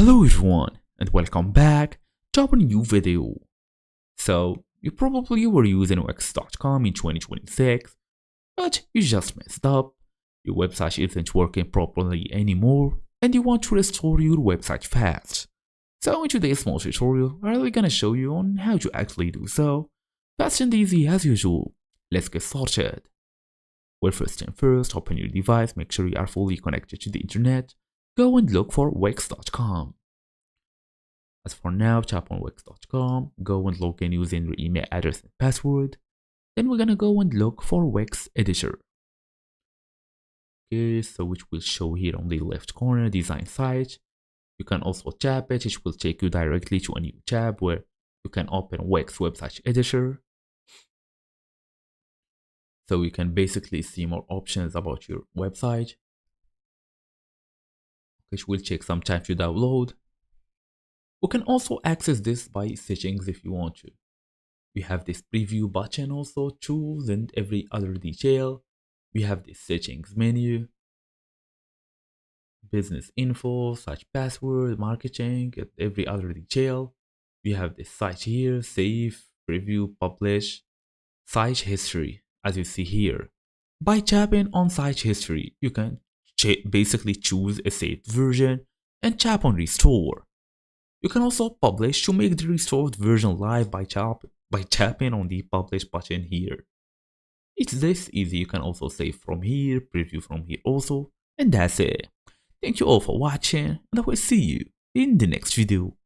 Hello everyone and welcome back to our new video. So you probably were using Wix.com in 2026, but you just messed up, your website isn't working properly anymore, and you want to restore your website fast. So in today's small tutorial, I'm really gonna show you on how to actually do so, fast and easy as usual. Let's get started. Well, first thing first, open your device, make sure you are fully connected to the internet, go and look for Wix.com. As for now, tap on Wix.com, go and log in using your email address and password. Then we're gonna go and look for Wix Editor. Okay, so which will show here on the left corner, design site. You can also tap it will take you directly to a new tab where you can open Wix Website Editor. So you can basically see more options about your website, which will take some time to download. We can also access this by settings if you want to. We have this preview button also, tools and every other detail. We have this settings menu, business info, site password, marketing, and every other detail. We have this site here, save, preview, publish, site history, as you see here. By tapping on site history, you can basically choose a saved version and tap on restore. You can also publish to make the restored version live by tapping on the publish button here. It's this easy. You can also save from here, preview from here also, and that's it. Thank you all for watching, and I will see you in the next video.